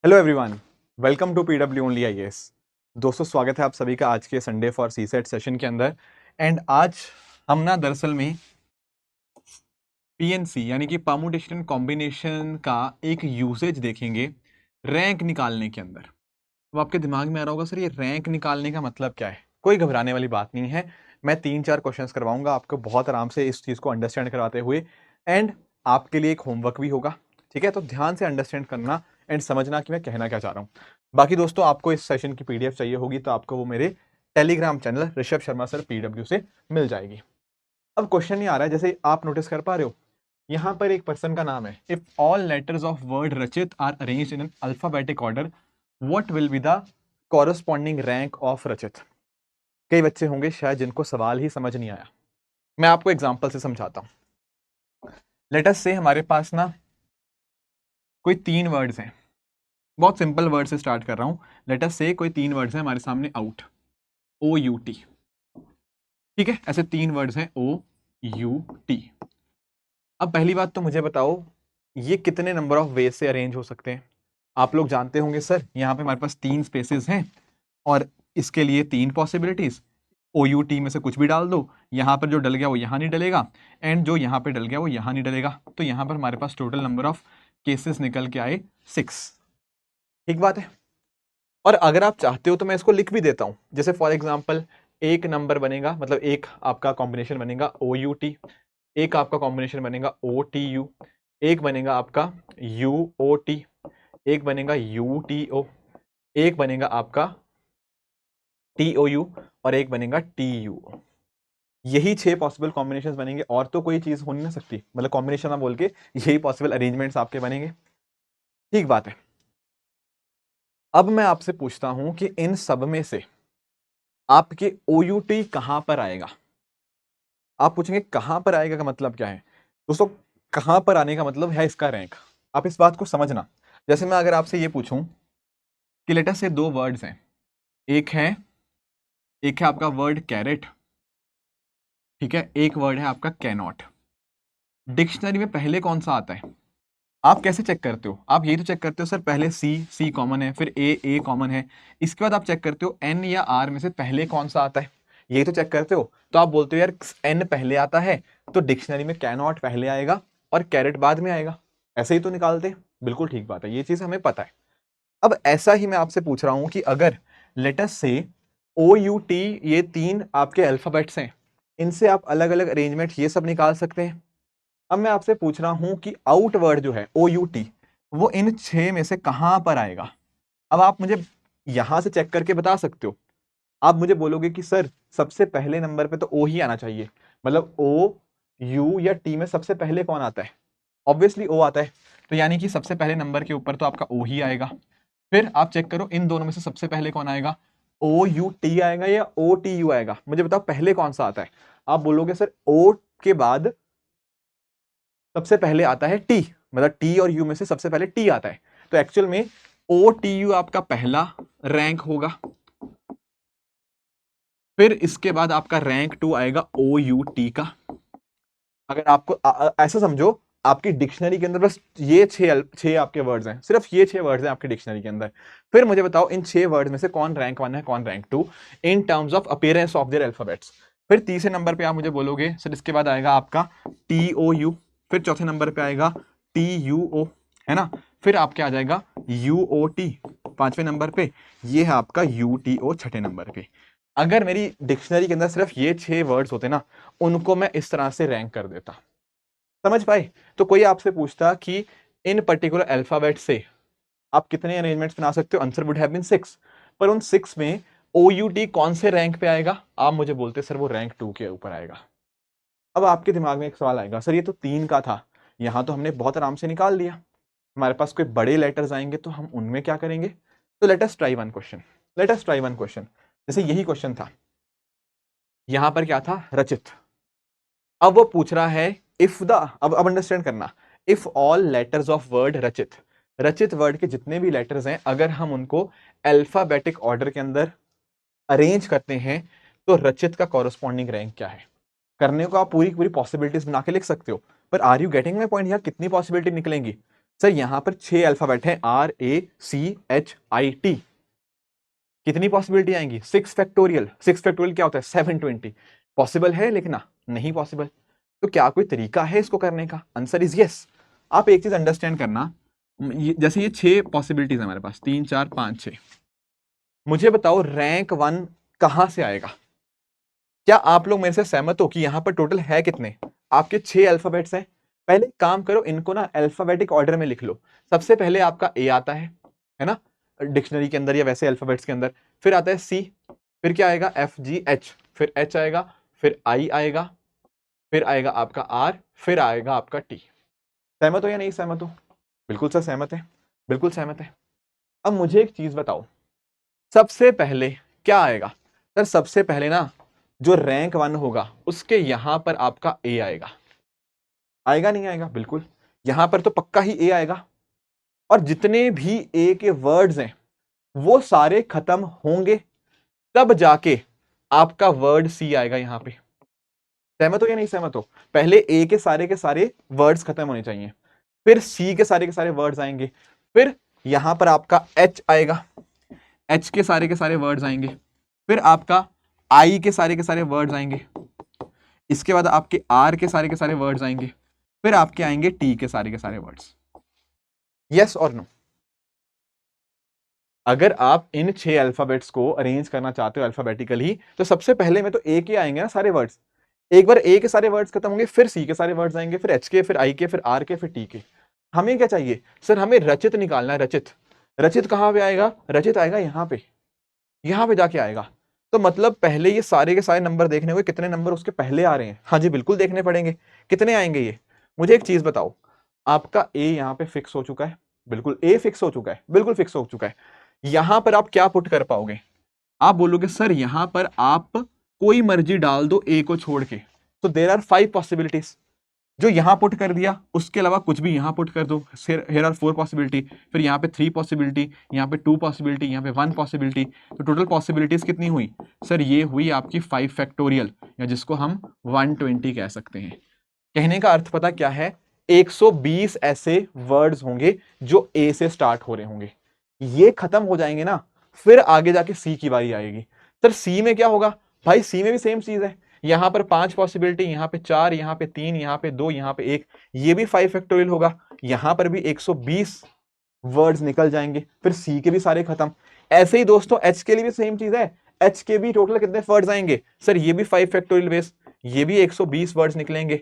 Hello everyone, welcome to PW only IAS. दोस्तों, स्वागत है आप सभी का आज के संडे फॉर सीसेट सेशन के अंदर। एंड आज हम ना दरअसल में पीएनसी यानी कि परमुटेशन कॉम्बिनेशन का एक यूसेज देखेंगे रैंक निकालने के अंदर। अब आपके दिमाग में आ रहा होगा, सर ये रैंक निकालने का मतलब क्या है? कोई घबराने वाली बात नहीं है। मैं 3-4 क्वेश्चंस करवाऊंगा आपको बहुत आराम से इस चीज़ को अंडरस्टैंड करवाते हुए। एंड आपके लिए एक होमवर्क भी होगा, ठीक है? तो ध्यान से अंडरस्टैंड करना एंड समझना कि मैं कहना क्या चाह रहा हूँ। बाकी दोस्तों, आपको इस सेशन की पीडीएफ चाहिए होगी तो आपको वो मेरे Telegram channel Rishabh Sharma sir PW से मिल जाएगी। अब क्वेश्चन ये आ रहा है, जैसे आप नोटिस कर पा रहे हो, यहाँ पर एक पर्सन का नाम है। If all letters of word Rachit are arranged in an alphabetic order, what will be the corresponding rank of Rachit? कई बच्चे होंगे शायद जिनको सवाल ही समझ नहीं आया। मैं आपको एग्जांपल से समझाता हूं। लेट अस से हमारे पास ना कोई 3 वर्ड्स हैं। बहुत सिंपल वर्ड से स्टार्ट कर रहा हूं। लेट अस से कोई 3 वर्ड्स हैं हमारे सामने, आउट, ओ यू टी। ठीक है, ऐसे 3 वर्ड्स हैं, ओ यू टी। अब पहली बात तो मुझे बताओ, ये कितने नंबर ऑफ वेज से अरेंज हो सकते हैं? आप लोग जानते होंगे सर, यहाँ पे हमारे पास 3 स्पेसेस हैं और इसके लिए 3 पॉसिबिलिटीज। ओ यू टी में से कुछ भी डाल दो, यहाँ पर जो डल गया वो यहाँ नहीं डलेगा, एंड जो यहाँ पे डल गया वो यहाँ नहीं डलेगा। तो यहाँ पर हमारे पास टोटल नंबर ऑफ केसेस निकल के आए 6। ठीक बात है। और अगर आप चाहते हो तो मैं इसको लिख भी देता हूं। जैसे फॉर एग्जाम्पल, एक नंबर बनेगा, मतलब एक आपका कॉम्बिनेशन बनेगा ओ यू टी, एक आपका कॉम्बिनेशन बनेगा ओ टी यू, एक बनेगा आपका यू ओ टी, एक बनेगा यू टी ओ, एक बनेगा आपका टी ओ यू और एक बनेगा टी यू। यही 6 पॉसिबल कॉम्बिनेशंस बनेंगे और तो कोई चीज हो नहीं ना सकती, मतलब कॉम्बिनेशन ना बोल के यही पॉसिबल अरेंजमेंट्स आपके बनेंगे। ठीक बात है। अब मैं आपसे पूछता हूं कि इन सब में से आपके ओ यू टी कहां पर आएगा? आप पूछेंगे कहां पर आएगा का मतलब क्या है? दोस्तों, कहां पर आने का मतलब है इसका रैंक। आप इस बात को समझना। जैसे मैं अगर आपसे ये पूछूं कि लेटर से 2 वर्ड्स हैं, एक है आपका वर्ड कैरेट, ठीक है, एक वर्ड है आपका कैनॉट। डिक्शनरी में पहले कौन सा आता है? आप कैसे चेक करते हो? आप यही तो चेक करते हो सर, पहले सी कॉमन है, फिर ए कॉमन है, इसके बाद आप चेक करते हो एन या आर में से पहले कौन सा आता है। यही तो चेक करते हो। तो आप बोलते हो यार एन पहले आता है तो डिक्शनरी में कैनॉट पहले आएगा और कैरेट बाद में आएगा। ऐसे ही तो निकालते हैं। बिल्कुल ठीक बात है, ये चीज हमें पता है। अब ऐसा ही मैं आपसे पूछ रहा हूं कि अगर let's say O U T, ये 3 आपके अल्फाबेट्स हैं, इनसे आप अलग अलग अरेंजमेंट ये सब निकाल सकते हैं। अब मैं आपसे पूछ रहा हूं कि आउट वर्ड जो है ओ यू टी, वो इन 6 में से कहां पर आएगा? अब आप मुझे यहां से चेक करके बता सकते हो। आप मुझे बोलोगे कि सर सबसे पहले नंबर पे तो ओ ही आना चाहिए, मतलब ओ यू या टी में सबसे पहले कौन आता है? ऑब्वियसली ओ आता है। तो यानी कि सबसे पहले नंबर के ऊपर तो आपका ओ ही आएगा। फिर आप चेक करो इन दोनों में से सबसे पहले कौन आएगा, ओ यू टी आएगा या ओ टी यू आएगा? मुझे बताओ पहले कौन सा आता है। आप बोलोगे सर ओ के बाद सबसे पहले आता है टी, मतलब टी और यू में से सबसे पहले टी आता है। तो एक्चुअल में ओ टी यू आपका पहला रैंक होगा, फिर इसके बाद आपका रैंक 2 आएगा ओ यू टी का। अगर आपको ऐसा समझो, आपकी डिक्शनरी के अंदर बस ये 6 आपके वर्ड्स हैं, सिर्फ ये 6 वर्ड्स हैं आपकी डिक्शनरी के अंदर। फिर मुझे बताओ इन 6 वर्ड्स में से कौन रैंक 1 है, कौन rank 2 in terms of appearance of their alphabets. फिर तीसरे नंबर पे आप मुझे बोलोगे सर इसके बाद आएगा आपका टी ओ यू, फिर चौथे नंबर पे आएगा टी यू ओ, है ना? फिर आपके आ जाएगा यू ओ टी पांचवें नंबर पे, ये है आपका यू टी ओ छठे नंबर पे। अगर मेरी डिक्शनरी के अंदर सिर्फ ये 6 वर्ड्स होते ना, उनको मैं इस तरह से रैंक कर देता। समझ पाए? तो कोई आपसे पूछता कि इन पर्टिकुलर अल्फाबेट से आप कितने अरेंजमेंट्स बना सकते हो, आंसर वुड हैव बीन 6। पर उन 6 में ओ यू टी कौन से रैंक पे आएगा? आप मुझे बोलते सर वो रैंक 2 के ऊपर आएगा। अब आपके दिमाग में एक सवाल आएगा, सर ये तो 3 का था, यहां तो हमने बहुत आराम से निकाल लिया, हमारे पास कोई बड़े लेटर्स आएंगे तो हम उनमें क्या करेंगे? तो let us try one question. Let us try one question. जैसे यही क्वेश्चन था, यहां पर क्या था, रचित। अब वो पूछ रहा है इफ द, अब अंडरस्टैंड करना, if all letters of word रचित, रचित वर्ड के जितने भी लेटर्स हैं अगर हम उनको अल्फाबेटिक ऑर्डर के अंदर अरेंज करते हैं तो रचित का कॉरस्पॉन्डिंग रैंक क्या है? करने को आप पूरी पूरी पॉसिबिलिटीज बना के लिख सकते हो, पर are you getting my point? यार कितनी पॉसिबिलिटी निकलेंगी? सर यहां पर 6 अल्फाबेट है RACHIT, कितनी पॉसिबिलिटी आएंगी? 6 फैक्टोरियल। 6 फैक्टोरियल क्या होता है? 720। पॉसिबल है लेकिन ना, नहीं पॉसिबल। तो क्या कोई तरीका है इसको करने का? Answer is yes. आप एक चीज अंडरस्टैंड करना, जैसे ये 6 पॉसिबिलिटीज है हमारे पास, 3 4 5 6, मुझे बताओ रैंक 1 कहां से आएगा? क्या आप लोग मेरे से सहमत हो कि यहां पर टोटल है कितने? आपके 6 अल्फाबेट्स हैं। पहले काम करो, इनको ना अल्फाबेटिक ऑर्डर में लिख लो। सबसे पहले आपका ए आता है ना, डिक्शनरी के अंदर या वैसे अल्फाबेट्स के अंदर। फिर आता है सी, फिर क्या आएगा? FGH, फिर H आएगा, फिर I आएगा, फिर आएगा आपका R, फिर आएगा आपका T। सहमत हो या नहीं सहमत हो? बिल्कुल सर सहमत है, बिल्कुल सहमत है। अब मुझे एक चीज बताओ, सबसे पहले क्या आएगा? सर सबसे पहले ना जो रैंक 1 होगा उसके यहां पर आपका ए आएगा। आएगा नहीं आएगा? बिल्कुल, यहां पर तो पक्का ही ए आएगा। और जितने भी ए के वर्ड्स हैं वो सारे खत्म होंगे, तब जाके आपका वर्ड सी आएगा यहां पे। सहमत हो या नहीं सहमत हो? पहले ए के सारे वर्ड्स खत्म होने चाहिए, फिर सी के सारे वर्ड्स आएंगे, फिर यहां पर आपका एच आएगा, एच के सारे वर्ड्स आएंगे, फिर आपका आई के सारे वर्ड्स आएंगे, इसके बाद आपके आर के सारे वर्ड्स आएंगे, फिर आपके आएंगे टी के सारे वर्ड्स। यस और नो? अगर आप इन 6 अल्फाबेट्स को अरेंज करना चाहते हो अल्फाबेटिकली, तो सबसे पहले में तो ए के आएंगे ना सारे वर्ड्स। एक बार ए के सारे वर्ड्स खत्म होंगे, फिर सी के सारे वर्ड्स आएंगे, फिर एच के, फिर आई के, फिर आर के, फिर टी के। हमें क्या चाहिए? सर हमें रचित निकालना है। रचित, रचित कहां पे आएगा? रचित आएगा यहां पे जाके आएगा। तो मतलब पहले ये सारे के सारे नंबर देखने हुए, कितने नंबर उसके पहले आ रहे हैं? हाँ जी बिल्कुल देखने पड़ेंगे। कितने आएंगे ये? मुझे एक चीज बताओ, आपका ए यहां पे फिक्स हो चुका है, बिल्कुल ए फिक्स हो चुका है, बिल्कुल फिक्स हो चुका है। यहां पर आप क्या पुट कर पाओगे? आप बोलोगे सर यहां पर आप कोई मर्जी डाल दो ए को छोड़ के। तो देयर आर 5 पॉसिबिलिटीज। जो यहां पुट कर दिया उसके अलावा कुछ भी यहां पुट कर दो। हियर आर 4 पॉसिबिलिटी, फिर यहां पे 3 पॉसिबिलिटी, यहां पे 2 पॉसिबिलिटी, यहां पे 1 पॉसिबिलिटी। तो टोटल पॉसिबिलिटीज कितनी हुई? सर ये हुई आपकी 5 फैक्टोरियल, या जिसको हम 120 कह सकते हैं। कहने का अर्थ पता क्या है? 120 ऐसे वर्ड्स होंगे जो ए से स्टार्ट हो रहे होंगे। ये खत्म हो जाएंगे ना, फिर आगे जाके सी की बारी आएगी। सर सी में क्या होगा? भाई सी में भी सेम चीज है। यहां पर 5 पॉसिबिलिटी, यहां पे 4, यहां पे 3, यहां पे 2, यहां पे 1, ये भी 5 फैक्टोरियल होगा। यहां पर भी 120 वर्ड्स निकल जाएंगे, फिर सी के भी सारे खत्म। ऐसे ही दोस्तों एच के लिए भी सेम चीज है। एच के भी टोटल कितने वर्ड्स आएंगे? सर ये भी 5 फैक्टोरियल बेस, ये भी 120 वर्ड्स निकलेंगे।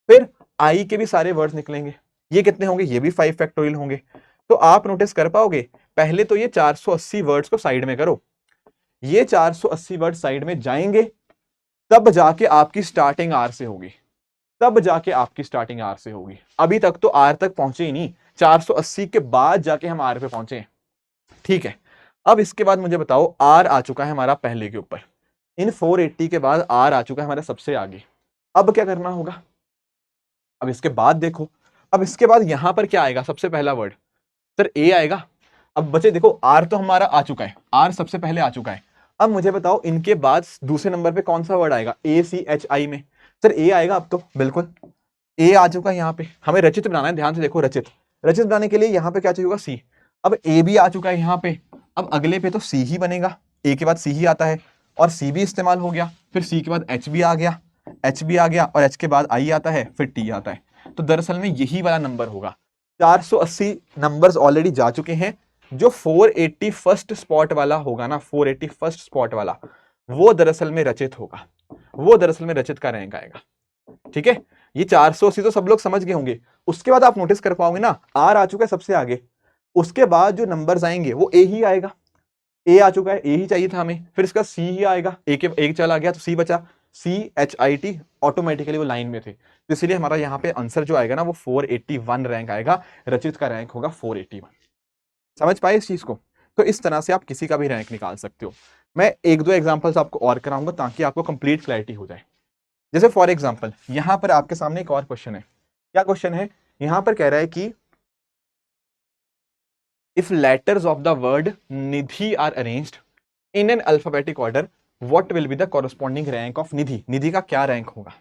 फिर आई के भी सारे वर्ड्स निकलेंगे, ये कितने होंगे? ये भी 5 फैक्टोरियल होंगे। तो आप नोटिस कर पाओगे, पहले तो ये 480 वर्ड्स को साइड में करो, ये 480 वर्ड साइड में जाएंगे, तब जाके आपकी स्टार्टिंग आर से होगी, तब जाके आपकी स्टार्टिंग आर से होगी। अभी तक तो आर तक पहुंचे ही नहीं, 480 के बाद जाके हम आर पे पहुंचे। ठीक है, अब इसके बाद मुझे बताओ, आर आ चुका है हमारा पहले के ऊपर, इन 480 के बाद आर आ चुका है हमारे सबसे आगे। अब क्या करना होगा? अब इसके बाद देखो, अब इसके बाद यहां पर क्या आएगा? सबसे पहला वर्ड सर ए आएगा। अब बच्चे देखो, आर तो हमारा आ चुका है, आर सबसे पहले आ चुका है। अब मुझे बताओ इनके बाद दूसरे नंबर पे कौन सा वर्ड आएगा? ACHI में सर ए आएगा। अब तो बिल्कुल ए आ चुका है। यहाँ पे हमें रचित बनाना है, ध्यान से देखो, रचित, रचित बनाने के लिए यहाँ पे क्या चाहिए होगा? सी। अब ए भी आ चुका है यहाँ पे, अब अगले पे तो सी ही बनेगा, ए के बाद सी ही आता है, और सी भी इस्तेमाल हो गया, फिर सी के बाद एच भी आ गया, एच भी आ गया, और एच के बाद आई आता है, फिर टी आता है। तो दरअसल में यही वाला नंबर होगा। 480 नंबर्स ऑलरेडी जा चुके हैं। जो 480 फर्स्ट स्पॉट वाला होगा ना, 480 फर्स्ट स्पॉट वाला, वो दरअसल में रचित होगा, वो दरअसल में रचित का रैंक आएगा। ठीक है, ये 480 तो सब लोग समझ गए होंगे। उसके बाद आप नोटिस कर पाओगे ना, आर आ चुका है सबसे आगे, उसके बाद जो नंबर्स आएंगे वो ए ही आएगा। ए आ चुका है, ए ही चाहिए था हमें, फिर इसका सी ही आएगा, ए के एक चला गया तो सी बचा, CHIT, ऑटोमेटिकली वो लाइन में थे, तो इसलिए हमारा यहाँ पे आंसर जो आएगा ना वो 481 रैंक आएगा। रचित का रैंक होगा 481। समझ पाए इस चीज को? तो इस तरह से आप किसी का भी रैंक निकाल सकते हो। मैं एक दो एग्जांपल्स आपको और कराऊंगा ताकि आपको कंप्लीट क्लैरिटी हो जाए। जैसे फॉर एग्जांपल यहां पर आपके सामने एक और क्वेश्चन है। क्या क्वेश्चन है? यहां पर कह रहा है कि if letters of the word Nidhi are arranged in an alphabetic order, what will be the corresponding rank of Nidhi? Nidhi का क्या रैंक होगा?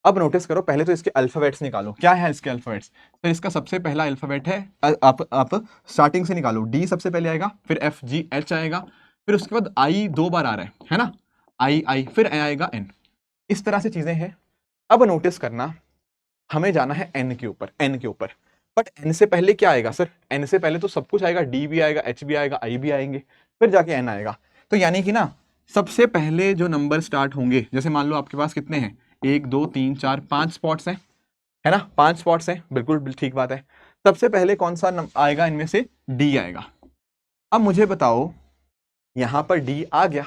अब नोटिस करो, पहले तो इसके अल्फाबेट्स निकालो, क्या है इसके अल्फाबेट्स। तो इसका सबसे पहला अल्फाबेट है, आप स्टार्टिंग से निकालो, डी सबसे पहले आएगा, फिर एफ जी एच आएगा, फिर उसके बाद आई 2 बार आ रहा है ना, आई आई, फिर आएगा एन। इस तरह से चीजें हैं। अब नोटिस करना, हमें जाना है एन के ऊपर, एन के ऊपर। बट एन से पहले क्या आएगा सर, एन से पहले तो सब कुछ आएगा, डी भी आएगा, एच भी आएगा, आई भी आएंगे, फिर जाके एन आएगा। तो यानी कि ना सबसे पहले जो नंबर स्टार्ट होंगे, जैसे मान लो आपके पास कितने हैं, 1 2 3 4 5 स्पॉट्स हैं, है ना, 5 स्पॉट्स हैं, बिल्कुल ठीक बात है। सबसे पहले कौन सा आएगा इनमें से, डी आएगा। अब मुझे बताओ, यहां पर डी आ गया,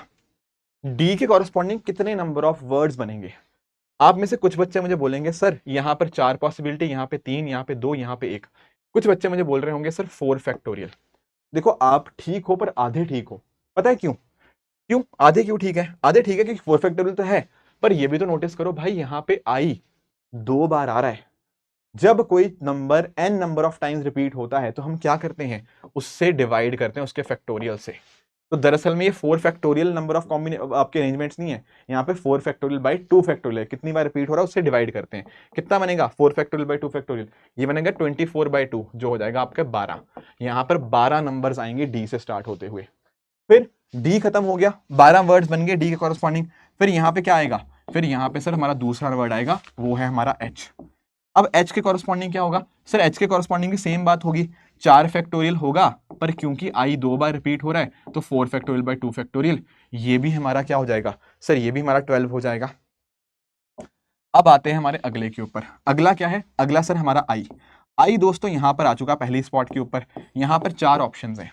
डी के कॉरेस्पॉन्डिंग कितने नंबर ऑफ वर्ड्स बनेंगे। आप में से कुछ बच्चे मुझे बोलेंगे सर यहां पर 4 पॉसिबिलिटी, यहां पे 3, यहां पे 2, यहां पे 1। कुछ बच्चे मुझे बोल रहे होंगे सर 4 फैक्टोरियल। देखो आप ठीक हो पर आधे ठीक हो, पता है क्यों, क्यों आधे क्यों ठीक है, आधे ठीक है क्योंकि 4 फैक्टोरियल तो है, पर ये भी तो नोटिस करो भाई, यहां पे आई 2 बार आ रहा है। जब कोई number n number of times repeat होता है तो हम क्या करते हैं, उससे डिवाइड करते हैं, उसके फैक्टोरियल से। तो दरअसल में ये 4 फैक्टोरियल नंबर ऑफ आपके अरेंजमेंट्स नहीं है, यहाँ पे 4 फैक्टोरियल बाई 2 फैक्टोरियल, कितनी बार रिपीट हो रहा है उससे डिवाइड करते हैं। कितना बनेगा, 4 फैक्टोरियल बाई 2 फैक्टोरियल, ये बनेगा 24/2, जो हो जाएगा आपके 12। यहाँ पर 12 नंबर्स आएंगे डी से स्टार्ट होते हुए। फिर डी खत्म हो गया, 12 वर्ड्स बन गए डी के कॉरेस्पॉन्डिंग। फिर यहाँ पे क्या आएगा, फिर यहाँ पे सर हमारा दूसरा वर्ड आएगा, वो है हमारा एच। अब h के कॉरेस्पॉन्डिंग क्या होगा सर, h के कॉरेस्पॉन्डिंग भी सेम बात होगी, 4 फैक्टोरियल होगा, पर क्योंकि i 2 बार रिपीट हो रहा है तो 4 फैक्टोरियल बाई 2 फैक्टोरियल, ये भी हमारा क्या हो जाएगा सर, ये भी हमारा 12 हो जाएगा। अब आते हैं हमारे अगले के ऊपर, अगला क्या है, अगला सर हमारा i दोस्तों यहां पर आ चुका पहली स्पॉट के ऊपर, यहां पर 4 ऑप्शन हैं।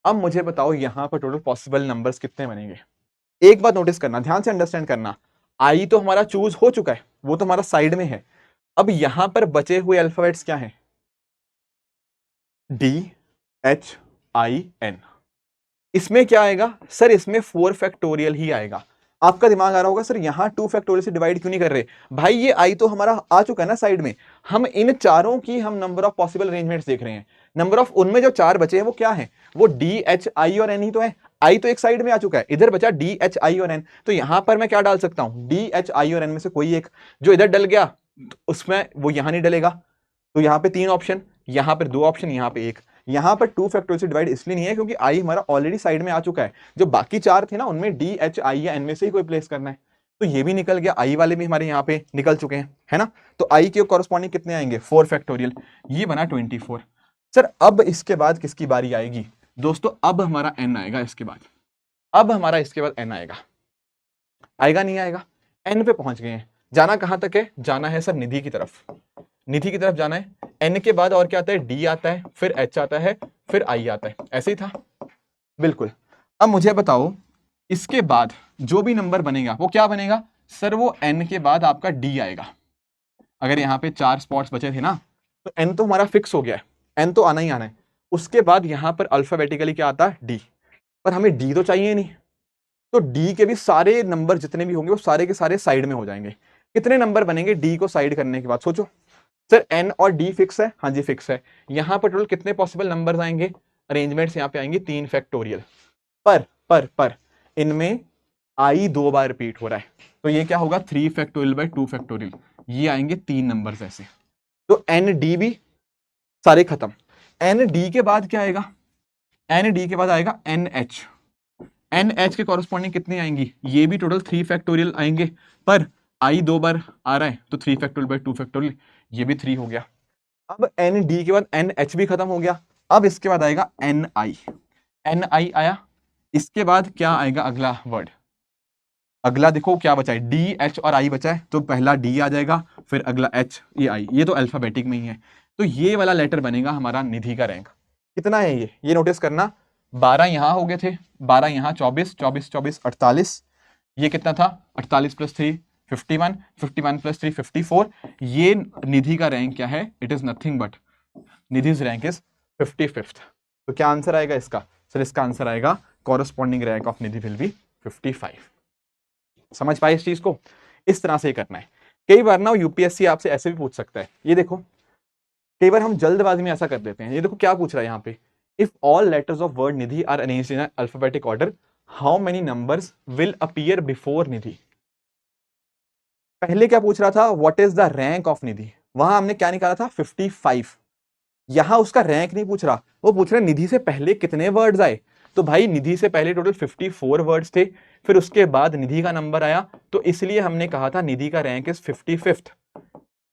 अब मुझे बताओ यहां पर टोटल पॉसिबल नंबर्स कितने बनेंगे। एक बात नोटिस करना, ध्यान से अंडरस्टैंड करना, आई तो हमारा चूज हो चुका है, वो तो हमारा साइड में है। अब यहां पर बचे हुए अल्फाबेट्स क्या हैं, डी एच आई एन। इसमें क्या आएगा सर, इसमें 4 फैक्टोरियल ही आएगा। आपका दिमाग आ रहा होगा सर यहां 2 फैक्टोरियल से डिवाइड क्यों नहीं कर रहे, भाई ये आई तो हमारा आ चुका है ना साइड में, हम इन चारों की हम नंबर ऑफ पॉसिबल अरेंजमेंट्स देख रहे हैं। नंबर ऑफ उनमें जो 4 बचे हैं वो क्या है, वो डी एच आई और एन ही तो है। आई तो एक साइड में आ चुका है, इधर बचा डी एच आई और एन, तो यहां पर मैं क्या डाल सकता हूं, डी एच आई और एन में से कोई एक। जो इधर डल गया उसमें वो यहां नहीं डलेगा, तो यहां पे 3 ऑप्शन, यहां पर 2 ऑप्शन, यहां पे 1। यहां पर 2 फैक्टोरियल से डिवाइड इसलिए नहीं है क्योंकि आई हमारा ऑलरेडी साइड में आ चुका है। जो बाकी 4 थे ना उनमें डी एच आई या एन में से ही कोई प्लेस करना है, तो ये भी निकल गया, आई वाले भी हमारे यहाँ पे निकल चुके हैं, है ना। तो आई के कॉरेस्पॉन्डिंग कितने आएंगे, 4 फैक्टोरियल, ये बना 24। सर अब इसके बाद किसकी बारी आएगी दोस्तों, अब हमारा एन आएगा इसके बाद, अब हमारा इसके बाद एन आएगा, आएगा नहीं आएगा, एन पे पहुंच गए हैं। जाना कहां तक है, जाना है सर निधि की तरफ, निधि की तरफ जाना है। एन के बाद और क्या आता है, डी आता है, फिर एच आता है, फिर आई आता है, ऐसे ही था बिल्कुल। अब मुझे बताओ इसके बाद जो भी नंबर बनेगा वो क्या बनेगा सर, वो एन के बाद आपका डी आएगा। अगर यहाँ पे 4 स्पॉट्स बचे थे ना, तो एन तो हमारा फिक्स हो गया है, एन तो आना ही आना है। उसके बाद यहां पर अल्फाबेटिकली क्या आता है, डी, पर हमें डी तो चाहिए नहीं, तो डी के भी सारे नंबर जितने भी होंगे वो सारे के सारे साइड में हो जाएंगे। कितने नंबर बनेंगे डी को साइड करने के बाद, सोचो सर, एन और डी फिक्स है, हाँ जी फिक्स है। यहां पर टोटल कितने पॉसिबल नंबर्स आएंगे, अरेंजमेंट्स यहां पे आएंगे 3 फैक्टोरियल, पर इनमें आई 2 बार रिपीट हो रहा है, तो ये क्या होगा 3 फैक्टोरियल बाई 2 फैक्टोरियल, ये आएंगे 3 नंबर्स ऐसे। तो एन डी भी सारे खत्म। एन डी के बाद क्या आएगा, एन डी के बाद आएगा एन एच। एन एच के कॉरेस्पॉन्डिंग कितनी आएंगी, ये भी टोटल 3 फैक्टोरियल आएंगे, पर आई 2 बार आ रहा है तो 3 फैक्टोरियल बाई 2 फैक्टोरियल, ये भी 3 हो गया। अब एन डी के बाद एन एच भी खत्म हो गया, अब इसके बाद आएगा एन आई। एन आई आया, इसके बाद क्या आएगा अगला वर्ड, अगला देखो क्या बचा है, डी एच और आई बचा है, तो पहला डी आ जाएगा, फिर अगला एच, ये आई, ये तो अल्फाबेटिक में ही है। तो ये वाला लेटर बनेगा हमारा निधि का रैंक। कितना है ये नोटिस करना, 12 यहां हो गए थे, 12 यहां, 24 24 24 48, ये कितना था 48 + 3 51, 51 + 3 54। ये निधि का रैंक क्या है, it is nothing but Nidhi's rank is 55th। तो क्या आंसर आएगा इसका सर, इसका आंसर आएगा corresponding rank of Nidhi will be 55। समझ पाए इस चीज को, इस तरह से करना है। कई बार ना यूपीएससी आपसे ऐसे भी पूछ सकता है, ये देखो कई बार हम जल्दबाजी में ऐसा कर देते हैं। ये देखो क्या पूछ रहा है यहाँ पे, if all letters of word Nidhi are arranged in alphabetic order, how many numbers will appear before Nidhi. पहले क्या पूछ रहा था, what is the rank of Nidhi, वहां हमने क्या निकाला था 55। यहां उसका रैंक नहीं पूछ रहा, वो पूछ रहा है निधि से पहले कितने वर्ड्स आए। तो भाई निधि से पहले टोटल 54 वर्ड्स थे, फिर उसके बाद निधि का नंबर आया, तो इसलिए हमने कहा था निधि का रैंक इज 55th।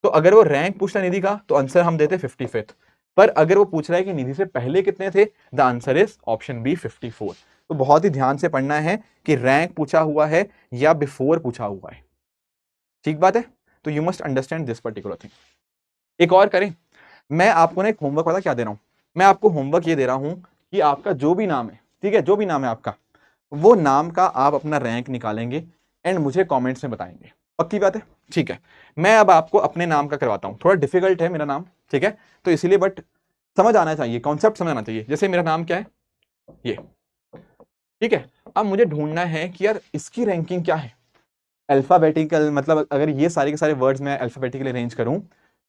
तो अगर वो रैंक पूछता निधि का तो आंसर हम देते 55th, पर अगर वो पूछ रहा है कि निधि से पहले कितने थे, the answer is option B 54। तो बहुत ही ध्यान से पढ़ना है कि रैंक पूछा हुआ है या बिफोर पूछा हुआ है, ठीक बात है। तो you must understand this particular thing. एक और करें, मैं आपको ना एक होमवर्क पता क्या दे रहा हूं, मैं आपको होमवर्क ये दे रहा हूं कि आपका जो भी नाम है, ठीक है, जो भी नाम है आपका, वो नाम का आप अपना रैंक निकालेंगे एंड मुझे कमेंट्स में बताएंगे, पक्की बात है, ठीक है। मैं अब आपको अपने नाम का करवाता हूं, थोड़ा डिफिकल्ट है मेरा नाम, ठीक है, तो इसीलिए, बट समझ आना चाहिए, कॉन्सेप्ट समझ आना चाहिए। जैसे मेरा नाम क्या है, ये, ठीक है। अब मुझे ढूंढना है कि यार इसकी रैंकिंग क्या है, अल्फाबेटिकल, मतलब अगर ये सारे के सारे वर्ड्स मैं अल्फाबेटिकली अरेंज करूं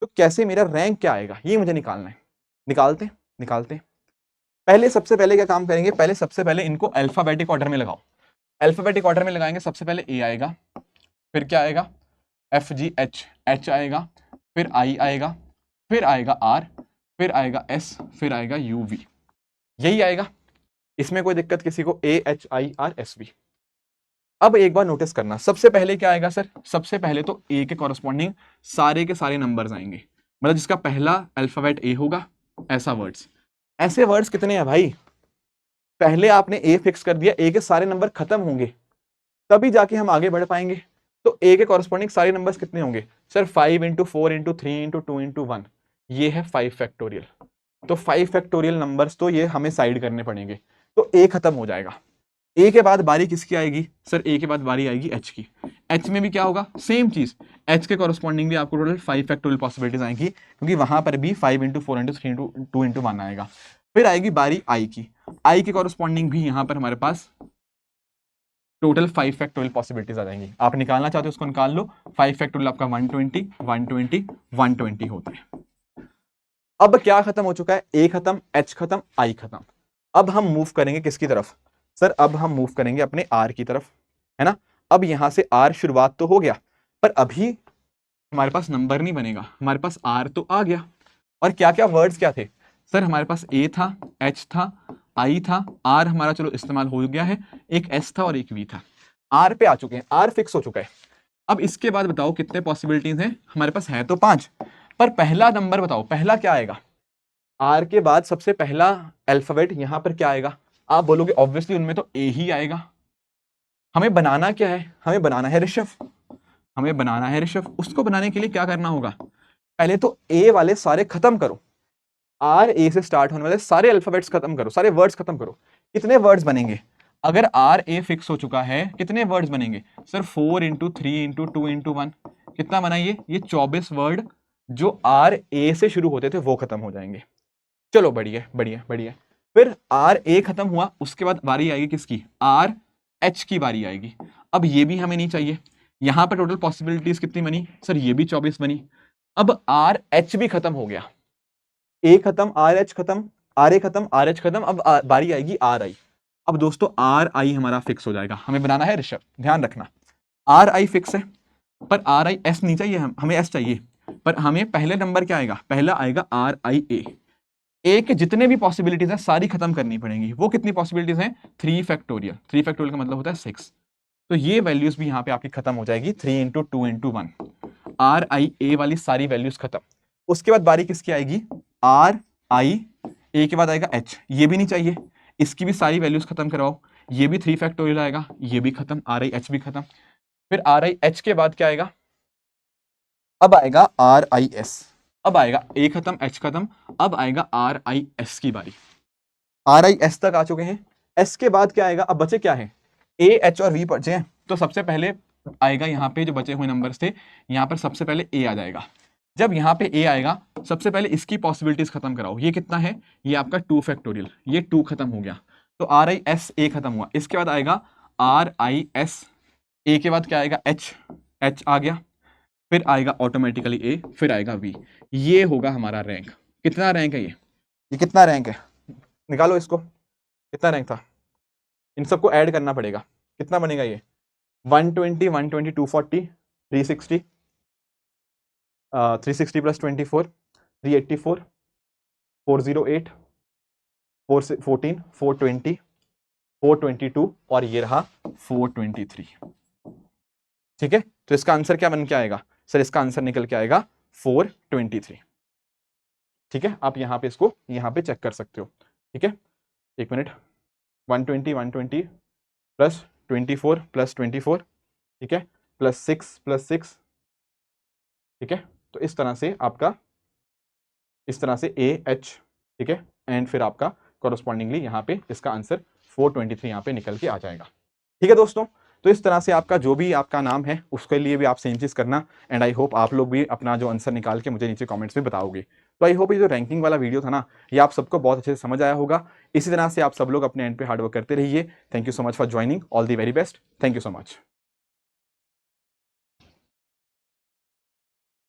तो कैसे मेरा रैंक क्या आएगा, ये मुझे निकालना है। निकालते निकालते पहले, सबसे पहले क्या काम करेंगे, पहले सबसे पहले इनको अल्फाबेटिक ऑर्डर में लगाओ। अल्फाबेटिक ऑर्डर में लगाएंगे, सबसे पहले ए आएगा, फिर क्या आएगा, एफ जी एच, एच आएगा, फिर आई आएगा, फिर आएगा आर, फिर आएगा एस, फिर आएगा यू वी, यही आएगा। इसमें कोई दिक्कत किसी को, A H I R S V. अब एक बार नोटिस करना, सबसे पहले क्या आएगा सर, सबसे पहले तो ए के कॉरस्पॉन्डिंग सारे के सारे नंबर्स आएंगे, मतलब जिसका पहला अल्फाबेट ए होगा, ऐसा वर्ड्स। ऐसे वर्ड्स कितने हैं भाई, पहले आपने ए फिक्स कर दिया, ए के सारे नंबर खत्म होंगे तभी जाके हम आगे बढ़ पाएंगे। तो ए के कॉरस्पॉन्डिंग सारे नंबर्स कितने होंगे sir, 5 into 4 into 3 into 2 into 1, ये है 5 फैक्टोरियल। तो 5 फैक्टोरियल नंबर्स तो ये हमें साइड करने पड़ेंगे, तो ए खत्म हो जाएगा। ए के बाद बारी किसकी आएगी सर, ए के बाद बारी आएगी एच की। एच में भी क्या होगा, सेम चीज, एच के कॉरस्पॉन्डिंग भी आपको टोटल 5 फैक्टोरियल पॉसिबिलिटीज आएंगी, क्योंकि वहां पर भी 5 इंटू 4 इंटू 3 इंटू 2 इंटू 1 आएगा। फिर आएगी बारी आई की, आई के कॉरस्पॉन्डिंग भी यहां पर हमारे पास टोटल 5 फैक्टोरियल पॉसिबिलिटीज आ जाएंगी। आप निकालना चाहते हो उसको निकाल लो, 5 फैक्टोरियल आपका 120 120 120 होता है। अब क्या खत्म हो चुका है, ए खत्म, एच खत्म, आई खत्म। अब हम मूव करेंगे किसकी तरफ सर, अब हम मूव करेंगे अपने आर की तरफ, है ना। अब यहां से आर शुरुआत तो हो गया, पर अभी हमारे पास नंबर नहीं बनेगा, हमारे पास आर तो आ गया। और क्या क्या वर्ड्स क्या थे सर, हमारे पास ए था, एच था, आई था, आर हमारा चलो इस्तेमाल हो गया है, एक एस था और एक वी था। आर पे आ चुके हैं, आर फिक्स हो चुका है। अब इसके बाद बताओ कितने पॉसिबिलिटीज हैं हमारे पास, है तो 5, पर पहला नंबर बताओ, पहला क्या आएगा, आर के बाद सबसे पहला अल्फाबेट यहां पर क्या आएगा। आप बोलोगे ऑब्वियसली उनमें तो ए ही आएगा। हमें बनाना क्या है, हमें बनाना है ऋषभ, हमें बनाना है ऋषभ। उसको बनाने के लिए क्या करना होगा, पहले तो ए वाले सारे खत्म करो, आर ए से स्टार्ट होने वाले सारे अल्फाबेट्स खत्म करो, सारे वर्ड्स खत्म करो। कितने वर्ड्स बनेंगे, अगर आर ए फिक्स हो चुका है कितने वर्ड्स बनेंगे सर, 4 इंटू 3 इंटू 2 इंटू 1, कितना बनाइए, ये 24 वर्ड जो आर ए से शुरू होते थे वो खत्म हो जाएंगे। चलो बढ़िया बढ़िया बढ़िया। फिर आर ए खत्म हुआ, उसके बाद बारी आएगी किसकी, आर एच की बारी आएगी। अब ये भी हमें नहीं चाहिए, यहां पर टोटल पॉसिबिलिटीज कितनी बनी सर, ये भी 24 बनी। अब आर एच भी खत्म हो गया, ए खत्म, आर एच खत्म, आर ए खत्म, आर एच खत्म, अब बारी आएगी आर आई। अब दोस्तों आर आई हमारा फिक्स हो जाएगा, हमें बनाना है ऋषभ, ध्यान रखना आर आई फिक्स है, पर आर आई एस नहीं चाहिए, हमें एस चाहिए। पर हमें पहले नंबर क्या आएगा, पहला आएगा आर आई ए। ए के जितने भी पॉसिबिलिटीज हैं सारी खत्म करनी पड़ेंगी। वो कितनी पॉसिबिलिटीज हैं, 3 फैक्टोरियल, 3 फैक्टोरियल का मतलब होता है 6। तो ये वैल्यूज भी यहां पे आपकी खत्म हो जाएगी, 3 इंटू 2 इंटू 1, आर आई ए वाली सारी वैल्यूज खत्म। उसके बाद बारी किसकी आएगी, आर आई ए के बाद आएगा एच, ये भी नहीं चाहिए, इसकी भी सारी वैल्यूज खत्म करवाओ। ये भी 3 फैक्टोरियल आएगा, ये भी खत्म, आर आई एच भी खत्म। फिर आर आई एच के बाद क्या आएगा, अब आएगा आर आई एस। अब आएगा ए खत्म, एच खत्म, अब आएगा आर आई एस की बारी। आर आई एस तक आ चुके हैं, एस के बाद क्या आएगा, अब बचे क्या है, ए एच और वी बचे हैं। तो सबसे पहले आएगा यहाँ पे जो बचे हुए नंबर्स थे, यहाँ पर सबसे पहले ए आ जाएगा। जब यहाँ पे ए आएगा सबसे पहले इसकी पॉसिबिलिटीज खत्म कराओ। ये कितना है, ये आपका 2 फैक्टोरियल, ये 2 खत्म हो गया, तो आर आई एस ए खत्म हुआ। इसके बाद आएगा आर आई एस, ए के बाद क्या आएगा, एच, एच आ गया, फिर आएगा ऑटोमेटिकली ए, फिर आएगा वी। ये होगा हमारा रैंक। कितना रैंक है ये कितना रैंक है, निकालो इसको, कितना रैंक था, इन सबको ऐड करना पड़ेगा, कितना बनेगा ये, 120 120 240 360 360 प्लस 24 384 408 414 420 422 और ये रहा 423। ठीक है, तो इसका आंसर क्या बन के आएगा सर? इसका आंसर निकल के आएगा 423। ठीक है, आप यहां पे इसको यहां पे चेक कर सकते हो। ठीक है, एक मिनट, 120 प्लस 24 प्लस 24, ठीक है, प्लस 6 ठीक है, तो इस तरह से आपका इस तरह से AH, ठीक है, एंड फिर आपका कॉरस्पॉन्डिंगली यहाँ पे इसका आंसर 423 यहाँ पे निकल के आ जाएगा। ठीक है दोस्तों, तो इस तरह से आपका जो भी आपका नाम है उसके लिए भी आप सेम चीज करना, एंड आई होप आप लोग भी अपना जो आंसर निकाल के मुझे नीचे कमेंट्स में बताओगे। तो आई होप ये जो रैंकिंग वाला वीडियो था ना, ये आप सबको बहुत अच्छे से समझ आया होगा। इसी तरह से आप सब लोग अपने एंड पे हार्डवर्क करते रहिए। Thank you so much for joining, all the very best, thank you so much.